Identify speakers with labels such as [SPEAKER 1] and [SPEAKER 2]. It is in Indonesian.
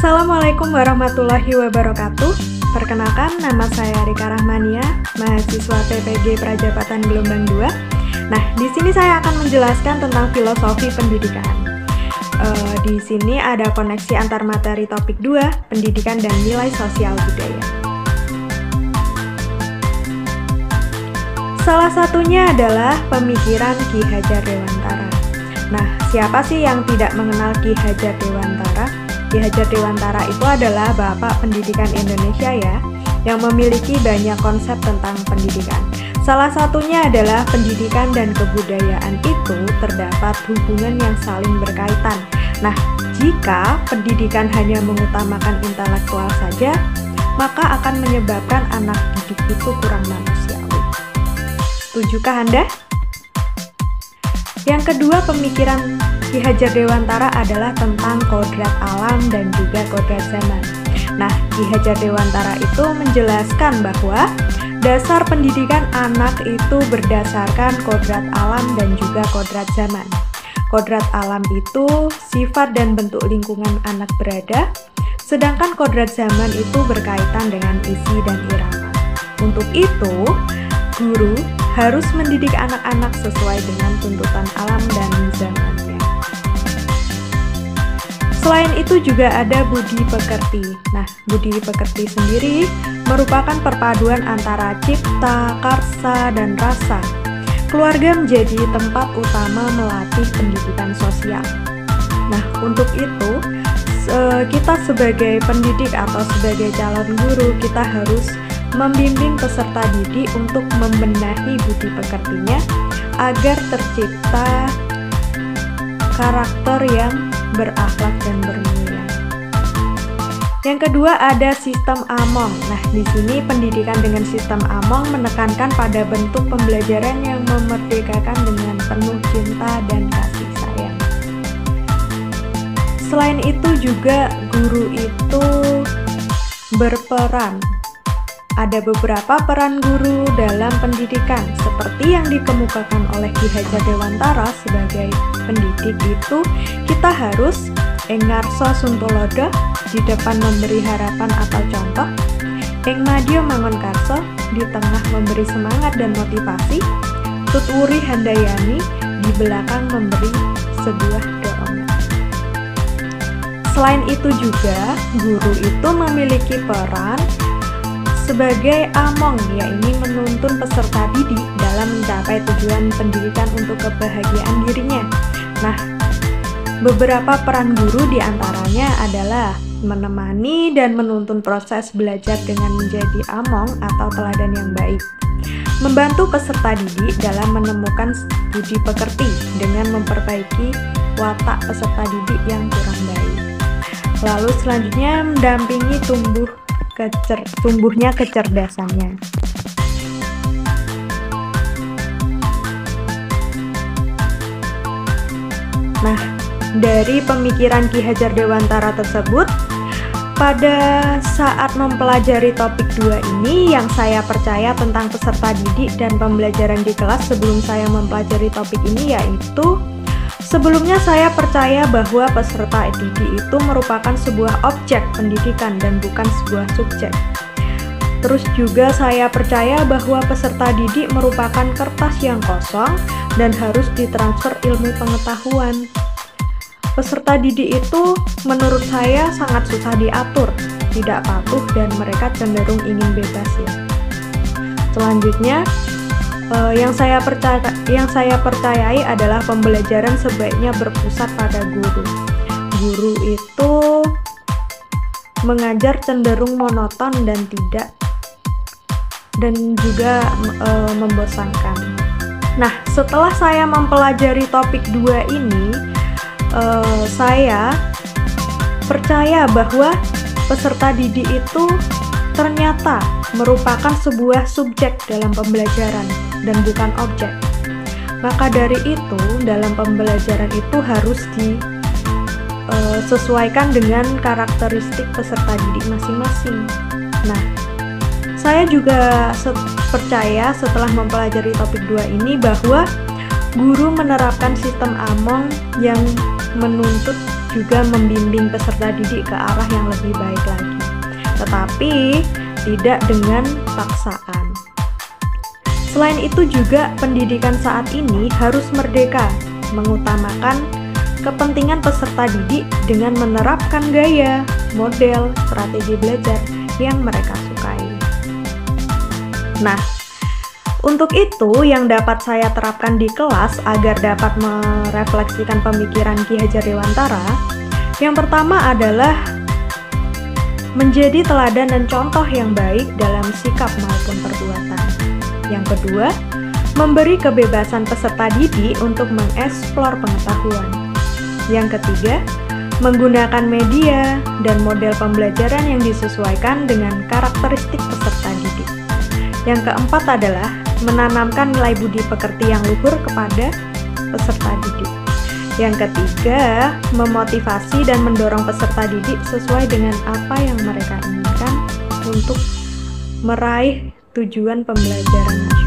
[SPEAKER 1] Assalamualaikum warahmatullahi wabarakatuh. Perkenalkan, nama saya Rika Rahmania, mahasiswa PPG Prajabatan Gelombang 2. Nah, di sini saya akan menjelaskan tentang filosofi pendidikan. Di sini ada koneksi antar materi topik 2, pendidikan dan nilai sosial budaya. Salah satunya adalah pemikiran Ki Hajar Dewantara. Nah, siapa sih yang tidak mengenal Ki Hajar Dewantara? Ki Hajar Dewantara itu adalah Bapak Pendidikan Indonesia ya, yang memiliki banyak konsep tentang pendidikan. Salah satunya adalah pendidikan dan kebudayaan itu terdapat hubungan yang saling berkaitan. Nah, jika pendidikan hanya mengutamakan intelektual saja, maka akan menyebabkan anak didik itu kurang manusiawi. Setujukah Anda? Yang kedua, pemikiran Ki Hajar Dewantara adalah tentang kodrat alam dan juga kodrat zaman. Nah, Ki Hajar Dewantara itu menjelaskan bahwa dasar pendidikan anak itu berdasarkan kodrat alam dan juga kodrat zaman. Kodrat alam itu sifat dan bentuk lingkungan anak berada, sedangkan kodrat zaman itu berkaitan dengan isi dan irama. Untuk itu, guru harus mendidik anak-anak sesuai dengan tuntutan alam dan zamannya. Selain itu juga ada budi pekerti. Nah, budi pekerti sendiri merupakan perpaduan antara cipta, karsa, dan rasa. Keluarga menjadi tempat utama melatih pendidikan sosial. Nah, untuk itu, kita sebagai pendidik atau sebagai calon guru, kita harus membimbing peserta didik untuk membenahi budi pekertinya agar tercipta karakter yang berakhlak dan bermulia. Yang kedua ada sistem Among. Nah, di sini pendidikan dengan sistem Among menekankan pada bentuk pembelajaran yang memerdekakan dengan penuh cinta dan kasih sayang. Selain itu juga guru itu berperan. Ada beberapa peran guru dalam pendidikan, seperti yang dikemukakan oleh Ki Hajar Dewantara sebagai pendidik itu, kita harus engarso suntulodo, di depan memberi harapan atau contoh, engmadio mangon karso, di tengah memberi semangat dan motivasi, tutwuri handayani, di belakang memberi sebuah dorongan. Selain itu juga, guru itu memiliki peran sebagai among, yaitu menuntun peserta didik dalam mencapai tujuan pendidikan untuk kebahagiaan dirinya. Nah, beberapa peran guru diantaranya adalah menemani dan menuntun proses belajar dengan menjadi among atau teladan yang baik, membantu peserta didik dalam menemukan budi pekerti dengan memperbaiki watak peserta didik yang kurang baik. Lalu selanjutnya mendampingi tumbuhnya kecerdasannya. Nah, dari pemikiran Ki Hajar Dewantara tersebut, pada saat mempelajari topik 2 ini, yang saya percaya tentang peserta didik dan pembelajaran di kelas sebelum saya mempelajari topik ini yaitu, sebelumnya saya percaya bahwa peserta didik itu merupakan sebuah objek pendidikan dan bukan sebuah subjek. Terus juga saya percaya bahwa peserta didik merupakan kertas yang kosong dan harus ditransfer ilmu pengetahuan. Peserta didik itu menurut saya sangat susah diatur, tidak patuh dan mereka cenderung ingin bebas ya. Selanjutnya, yang saya percayai adalah pembelajaran sebaiknya berpusat pada guru. Guru itu mengajar cenderung monoton dan juga membosankan. Nah, setelah saya mempelajari topik 2 ini, saya percaya bahwa peserta didik itu ternyata merupakan sebuah subjek dalam pembelajaran dan bukan objek. Maka dari itu, dalam pembelajaran itu harus disesuaikan dengan karakteristik peserta didik masing-masing. Nah, saya juga percaya setelah mempelajari topik 2 ini bahwa guru menerapkan sistem Among yang menuntut juga membimbing peserta didik ke arah yang lebih baik lagi, tetapi tidak dengan paksaan. Selain itu juga pendidikan saat ini harus merdeka, mengutamakan kepentingan peserta didik dengan menerapkan gaya, model, strategi belajar yang mereka sukai. Nah, untuk itu yang dapat saya terapkan di kelas agar dapat merefleksikan pemikiran Ki Hajar Dewantara, yang pertama adalah menjadi teladan dan contoh yang baik dalam sikap maupun perbuatan. Yang kedua, memberi kebebasan peserta didik untuk mengeksplor pengetahuan. Yang ketiga, menggunakan media dan model pembelajaran yang disesuaikan dengan karakteristik peserta didik. Yang keempat adalah menanamkan nilai budi pekerti yang luhur kepada peserta didik. Yang ketiga, memotivasi dan mendorong peserta didik sesuai dengan apa yang mereka inginkan untuk meraih tujuan pembelajaran nasional.